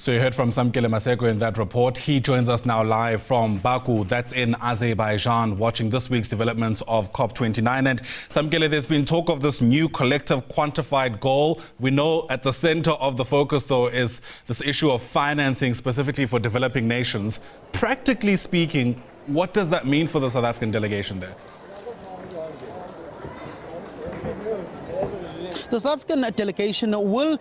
So you heard from Samkele Maseko in that report. He joins us now live from Baku, that's in Azerbaijan, watching this week's developments of COP29. And Samkele, there's been talk of this new collective quantified goal. We know at the center of the focus, though, is this issue of financing specifically for developing nations. Practically speaking, what does that mean for the South African delegation there? The South African delegation will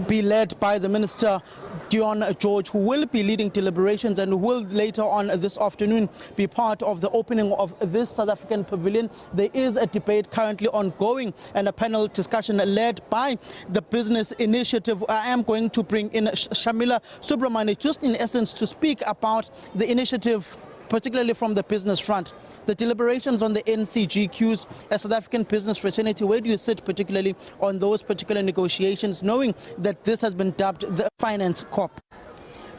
be led by the Minister Dion, who will be leading deliberations and who will later on this afternoon be part of the opening of this South African pavilion. There is a debate currently ongoing and a panel discussion led by the Business Initiative. I am going to bring in Shamila Subramani just in essence to speak about the initiative, particularly from the business front. The deliberations on the NCGQs as South African business fraternity, where do you sit particularly on those particular negotiations, knowing that this has been dubbed the Finance COP?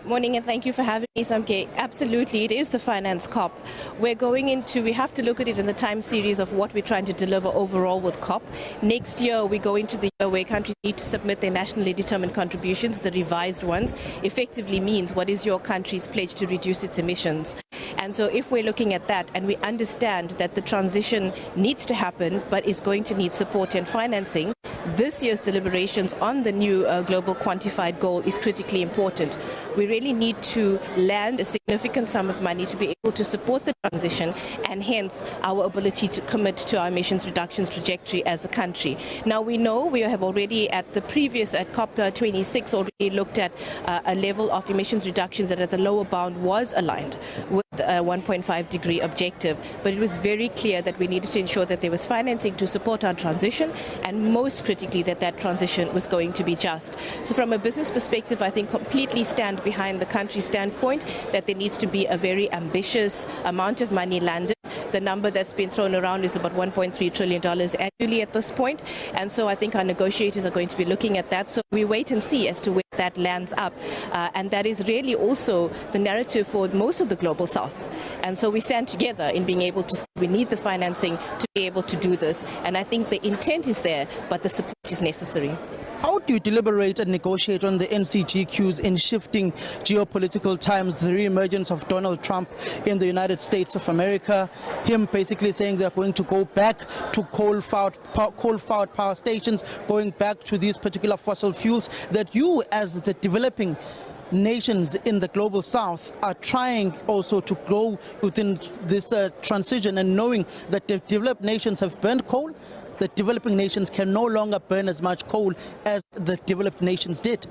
Morning, and thank you for having me, Samke. Absolutely, it is the Finance COP. We have to look at it in the time series of what we're trying to deliver overall with COP. Next year, we go into the year where countries need to submit their nationally determined contributions. The revised ones effectively means what is your country's pledge to reduce its emissions. And so if we're looking at that and we understand that the transition needs to happen but is going to need support and financing, this year's deliberations on the new global quantified goal is critically important. We really need to land a significant sum of money to be able to support the transition and hence our ability to commit to our emissions reductions trajectory as a country. Now we know we have already at COP26 already looked at a level of emissions reductions that at the lower bound was aligned with a 1.5 degree objective, but it was very clear that we needed to ensure that there was financing to support our transition and most critically that transition was going to be just. So from a business perspective, I think completely stand behind the country's standpoint that there needs to be a very ambitious amount of money landed. The number that's been thrown around is about $1.3 trillion annually at this point, and so I think our negotiators are going to be looking at that. So we wait and see as to where that lands up, and that is really also the narrative for most of the global south. And so we stand together in being able to say we need the financing to be able to do this, and I think the intent is there, but the support is necessary. How do you deliberate and negotiate on the NCGQs in shifting geopolitical times, the re-emergence of Donald Trump in the United States of America, him basically saying they're going to go back to coal-fired power stations, going back to these particular fossil fuels, that you as the developing nations in the global south are trying also to grow within this transition, and knowing that the developed nations have burned coal, the developing nations can no longer burn as much coal as the developed nations did?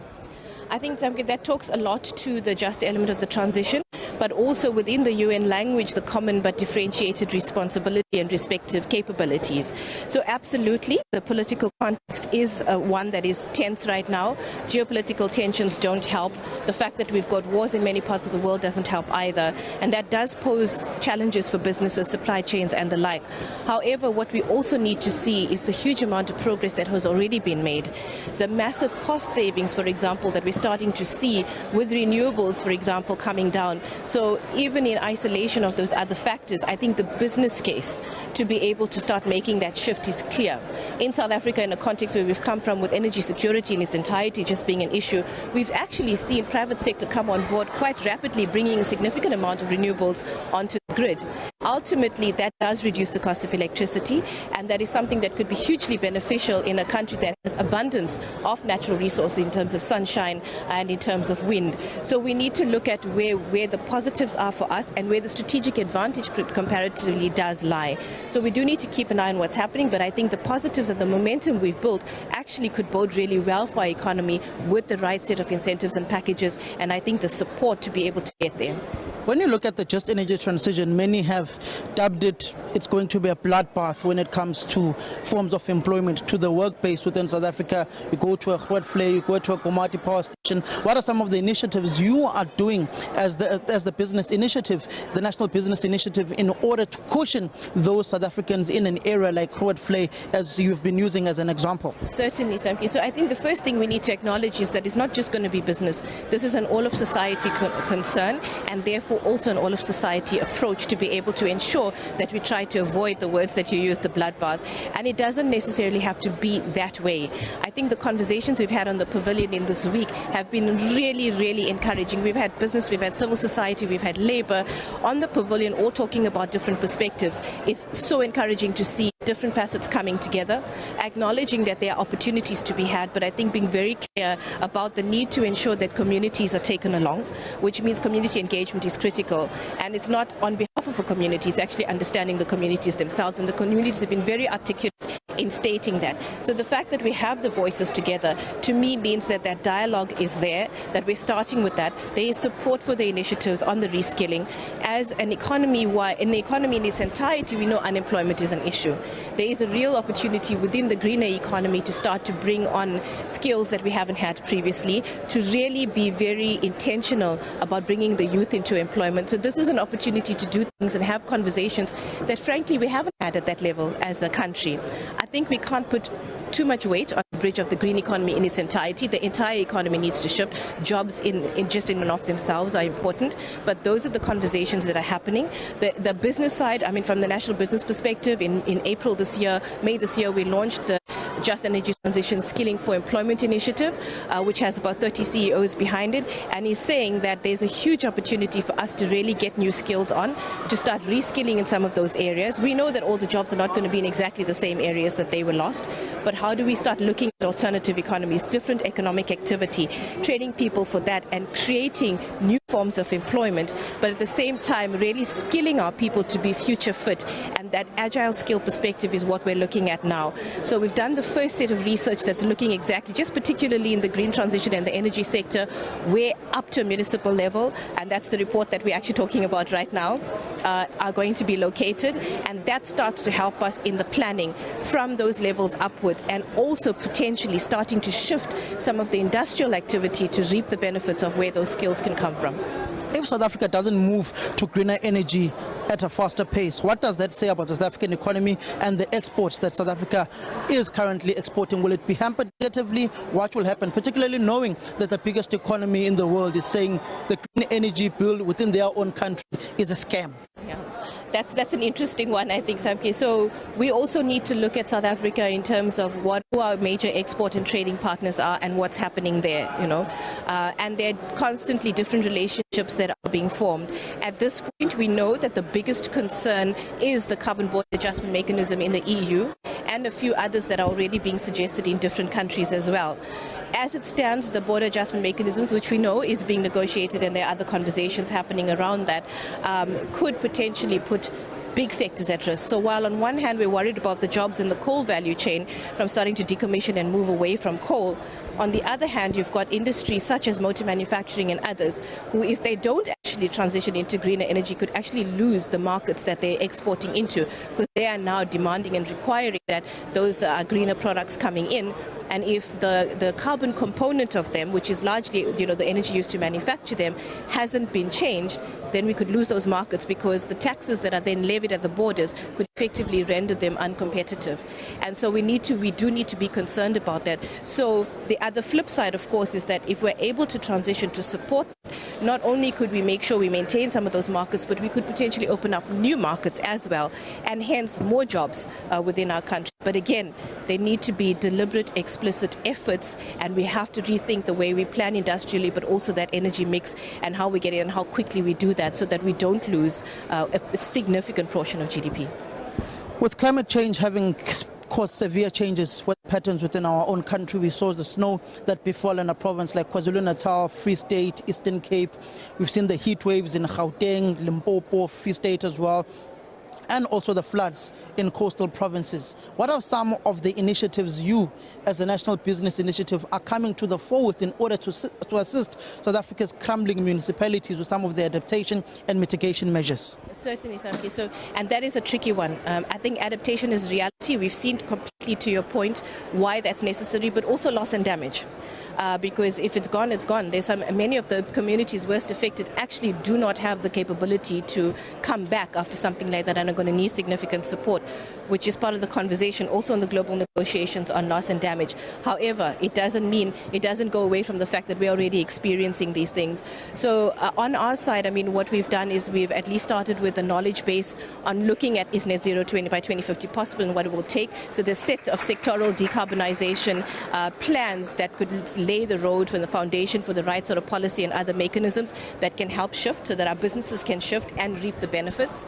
I think that talks a lot to the just element of the transition, but also within the UN language, the common but differentiated responsibility and respective capabilities. So absolutely, the political context is one that is tense right now. Geopolitical tensions don't help. The fact that we've got wars in many parts of the world doesn't help either. And that does pose challenges for businesses, supply chains and the like. However, what we also need to see is the huge amount of progress that has already been made. The massive cost savings, for example, that we're starting to see with renewables, for example, coming down. So even in isolation of those other factors, I think the business case to be able to start making that shift is clear. In South Africa, in a context where we've come from with energy security in its entirety just being an issue, we've actually seen private sector come on board quite rapidly, bringing a significant amount of renewables onto the grid. Ultimately, that does reduce the cost of electricity, and that is something that could be hugely beneficial in a country that has abundance of natural resources in terms of sunshine and in terms of wind. So we need to look at where the positives are for us and where the strategic advantage comparatively does lie. So we do need to keep an eye on what's happening, but I think the positives and the momentum we've built actually could bode really well for our economy with the right set of incentives and packages, and I think the support to be able to get there. When you look at the just energy transition, many have dubbed it's going to be a bloodbath when it comes to forms of employment, to the work base within South Africa. You go to a Forestry, you go to a Komati power station. What are some of the initiatives you are doing as the business initiative, the National Business Initiative, in order to cushion those South Africans in an area like Forestry, as you've been using as an example? Certainly, Samke. So I think the first thing we need to acknowledge is that it's not just going to be business. This is an all of society concern, and therefore also an all of society approach to be able to ensure that we try to avoid the words that you use, the bloodbath. And it doesn't necessarily have to be that way. I think the conversations we've had on the pavilion in this week have been really, really encouraging. We've had business, we've had civil society, we've had labor on the pavilion, all talking about different perspectives. It's so encouraging to see different facets coming together, acknowledging that there are opportunities to be had, but I think being very clear about the need to ensure that communities are taken along, which means community engagement is critical. And it's not on behalf of a community, it's actually understanding the communities themselves, and the communities have been very articulate in stating that. So the fact that we have the voices together, to me, means that that dialogue is there, that we're starting with that. There is support for the initiatives on the reskilling. As an economy, in the economy in its entirety, we know unemployment is an issue. There is a real opportunity within the greener economy to start to bring on skills that we haven't had previously, to really be very intentional about bringing the youth into employment. So this is an opportunity to do things and have conversations that, frankly, we haven't had at that level as a country. I think we can't put too much weight on the bridge of the green economy in its entirety. The entire economy needs to shift. Jobs just in and of themselves are important, but those are the conversations that are happening. The business side, I mean, from the national business perspective, in April this year, May this year, we launched the Just Energy Transition Skilling for Employment initiative, which has about 30 CEOs behind it, and is saying that there's a huge opportunity for us to really get new skills on, to start reskilling in some of those areas. We know that all the jobs are not going to be in exactly the same areas that they were lost, but how do we start looking at alternative economies, different economic activity, training people for that, and creating new forms of employment, but at the same time really skilling our people to be future fit, and that agile skill perspective is what we're looking at now. So we've done the first set of research that's looking exactly, just particularly in the green transition and the energy sector, where up to a municipal level, and that's the report that we're actually talking about right now, are going to be located, and that starts to help us in the planning from those levels upward, and also potentially starting to shift some of the industrial activity to reap the benefits of where those skills can come from. If South Africa doesn't move to greener energy at a faster pace, what does that say about the South African economy and the exports that South Africa is currently exporting? Will it be hampered negatively? What will happen, particularly knowing that the biggest economy in the world is saying the green energy bill within their own country is a scam? Yeah. That's an interesting one, I think, Samkele. So we also need to look at South Africa in terms of who our major export and trading partners are and what's happening there, and there are constantly different relationships that are being formed. At this point, we know that the biggest concern is the carbon border adjustment mechanism in the EU, and a few others that are already being suggested in different countries as well. As it stands, the border adjustment mechanisms, which we know is being negotiated, and there are other conversations happening around that, could potentially put big sectors at risk. So while on one hand we're worried about the jobs in the coal value chain from starting to decommission and move away from coal, on the other hand, you've got industries such as motor manufacturing and others who, if they don't actually transition into greener energy, could actually lose the markets that they're exporting into, because they are now demanding and requiring that those greener products coming in. And if the carbon component of them, which is largely the energy used to manufacture them, hasn't been changed, then we could lose those markets, because the taxes that are then levied at the borders could effectively render them uncompetitive. And so we do need to be concerned about that. So the other flip side, of course, is that if we're able to transition to support, not only could we make sure we maintain some of those markets, but we could potentially open up new markets as well, and hence more jobs within our country. But again, they need to be deliberate, explicit efforts, and we have to rethink the way we plan industrially, but also that energy mix and how we get it and how quickly we do that, so that we don't lose a significant portion of GDP. With climate change having caused severe changes with patterns within our own country, we saw the snow that befell a province like KwaZulu-Natal, Free State, Eastern Cape. We've seen the heat waves in Gauteng, Limpopo, Free State as well, and also the floods in coastal provinces. What are some of the initiatives you, as a national business initiative, are coming to the fore with in order to assist South Africa's crumbling municipalities with some of the adaptation and mitigation measures? Certainly, Samkele. And that is a tricky one. I think adaptation is reality. We've seen completely, to your point, why that's necessary, but also loss and damage. Because if it's gone, it's gone. Many of the communities worst affected actually do not have the capability to come back after something like that, and are going to need significant support, which is part of the conversation also on the global negotiations on loss and damage. However, it doesn't go away from the fact that we're already experiencing these things. So on our side, I mean, what we've done is we've at least started with a knowledge base on looking at is net zero by 2050 possible and what it will take. So there's a set of sectoral decarbonization plans that could lay the road for the foundation for the right sort of policy and other mechanisms that can help shift so that our businesses can shift and reap the benefits.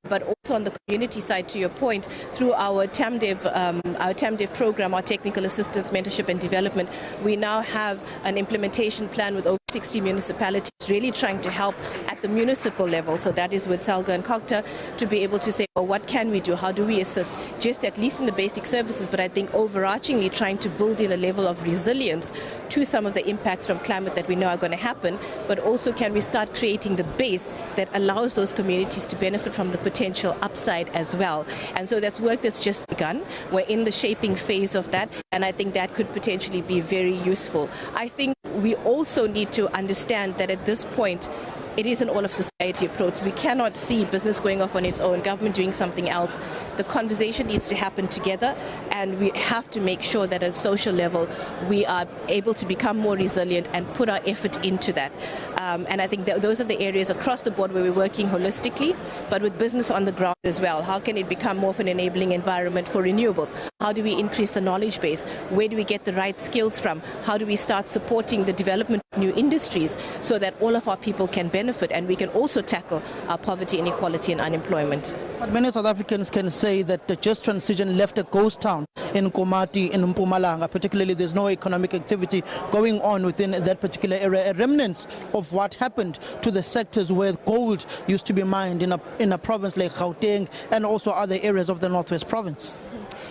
But also on the community side, to your point, through our TAMDEV program, our technical assistance, mentorship and development, we now have an implementation plan with over 60 municipalities really trying to help at the municipal level. So that is with Salga and Kokta to be able to say, well, what can we do? How do we assist? Just at least in the basic services, but I think overarchingly trying to build in a level of resilience to some of the impacts from climate that we know are going to happen, but also can we start creating the base that allows those communities to benefit from the potential upside as well. And so that's work that's just begun. We're in the shaping phase of that, and I think that could potentially be very useful. I think we also need to understand that at this point, it is an all-of-society approach. We cannot see business going off on its own, government doing something else. The conversation needs to happen together, and we have to make sure that at a social level we are able to become more resilient and put our effort into that. And I think that those are the areas across the board where we're working holistically, but with business on the ground as well. How can it become more of an enabling environment for renewables? How do we increase the knowledge base? Where do we get the right skills from? How do we start supporting the development of new industries so that all of our people can benefit and we can also tackle our poverty, inequality and unemployment? But many South Africans can say that the just transition left a ghost town in Komati, in Mpumalanga. Particularly, there's no economic activity going on within that particular area. A remnants of what happened to the sectors where gold used to be mined in a province like Gauteng and also other areas of the Northwest Province.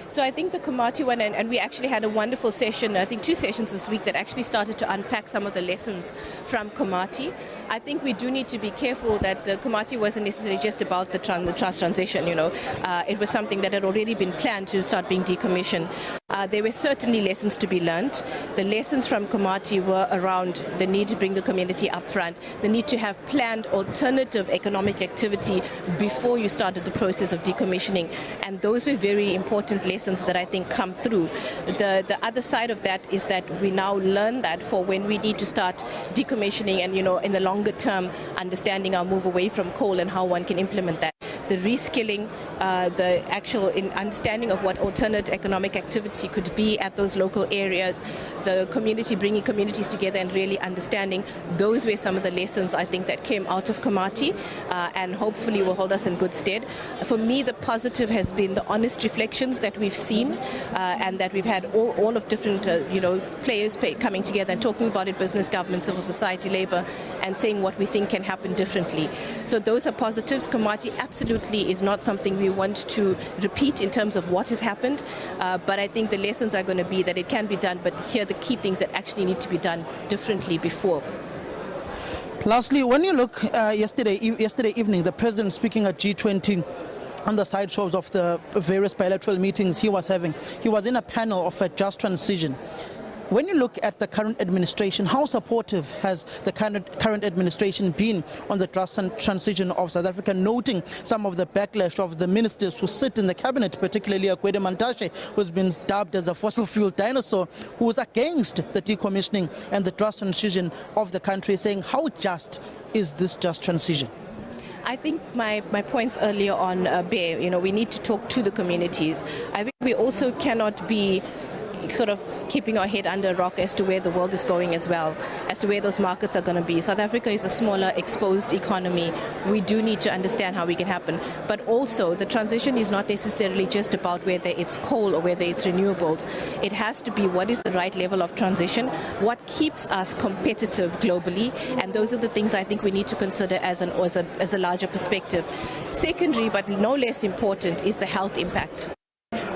So I think the Komati one, and we actually had a wonderful session, I think 2 sessions this week that actually started to unpack some of the lessons from Komati. I think we do need to be careful that the Komati wasn't necessarily just about the transition, you know. It was something that had already been planned to start being decommissioned. There were certainly lessons to be learned. The lessons from Komati were around the need to bring the community up front, the need to have planned alternative economic activity before you started the process of decommissioning. And those were very important lessons that I think come through. The other side of that is that we now learn that for when we need to start decommissioning and, you know, in the longer term, understanding our move away from coal and how one can implement that. The reskilling, the actual understanding of what alternate economic activity could be at those local areas, the community, bringing communities together and really understanding, those were some of the lessons I think that came out of Komati and hopefully will hold us in good stead. For me, the positive has been the honest reflections that we've seen and that we've had all of different players coming together and talking about it, business, government, civil society, labor, and saying what we think can happen differently. So those are positives. Komati absolutely is not something we want to repeat in terms of what has happened, but I think the lessons are going to be that it can be done, but here are the key things that actually need to be done differently before. Lastly, when you look yesterday evening, the president speaking at G20 on the sideshows of the various bilateral meetings he was having, he was in a panel of a just transition. When you look at the current administration, how supportive has the current administration been on the just transition of South Africa, noting some of the backlash of the ministers who sit in the cabinet, particularly Akwede Mantashe, who's been dubbed as a fossil fuel dinosaur, who is against the decommissioning and the just transition of the country, saying how just is this just transition? I think my points earlier on bear, we need to talk to the communities. I think we also cannot be sort of keeping our head under a rock as to where the world is going as well, as to where those markets are going to be. South Africa is a smaller, exposed economy. We do need to understand how we can happen. But also, the transition is not necessarily just about whether it's coal or whether it's renewables. It has to be what is the right level of transition, what keeps us competitive globally, and those are the things I think we need to consider as a larger perspective. Secondary, but no less important, is the health impact.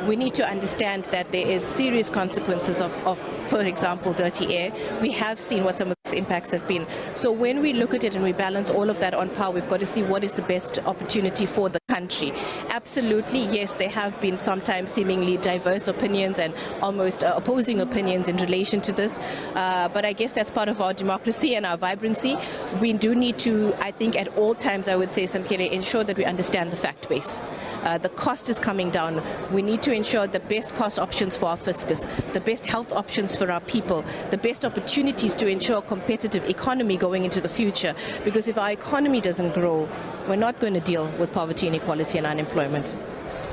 We need to understand that there is serious consequences of, for example, dirty air. We have seen what some of those impacts have been. So when we look at it and we balance all of that on par, we've got to see what is the best opportunity for the country. Absolutely, yes, there have been sometimes seemingly diverse opinions and almost opposing opinions in relation to this. But I guess that's part of our democracy and our vibrancy. We do need to, I think, at all times, I would say, Samkele, ensure that we understand the fact base. The cost is coming down. We need to ensure the best cost options for our fiscus, the best health options for our people, the best opportunities to ensure a competitive economy going into the future. Because if our economy doesn't grow, we're not going to deal with poverty, inequality and unemployment.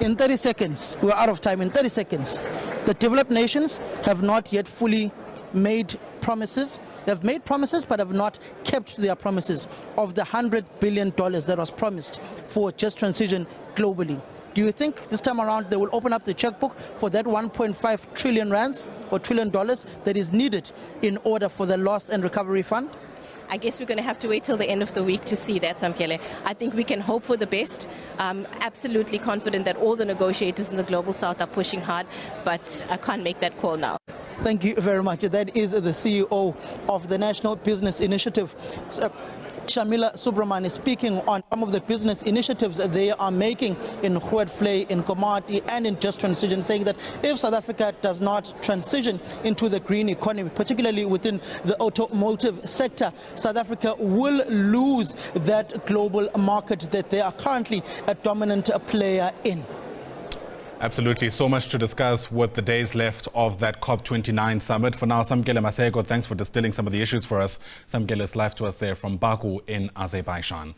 In 30 seconds, we're out of time. In 30 seconds, the developed nations have not yet fully made promises. They've made promises but have not kept their promises of the $100 billion that was promised for just transition globally. Do you think this time around they will open up the checkbook for that 1.5 trillion rands or $1 trillion that is needed in order for the loss and recovery fund? I guess we're going to have to wait till the end of the week to see that, Samkele. I think we can hope for the best. I'm absolutely confident that all the negotiators in the Global South are pushing hard, but I can't make that call now. Thank you very much. That is the CEO of the National Business Initiative, Shamila Subramani, speaking on some of the business initiatives that they are making in Forestry, in Komati and in Just Transition, saying that if South Africa does not transition into the green economy, particularly within the automotive sector, South Africa will lose that global market that they are currently a dominant player in. Absolutely. So much to discuss with the days left of that COP29 summit. For now, Samkele Maseko, thanks for distilling some of the issues for us. Samkele is live to us there from Baku in Azerbaijan.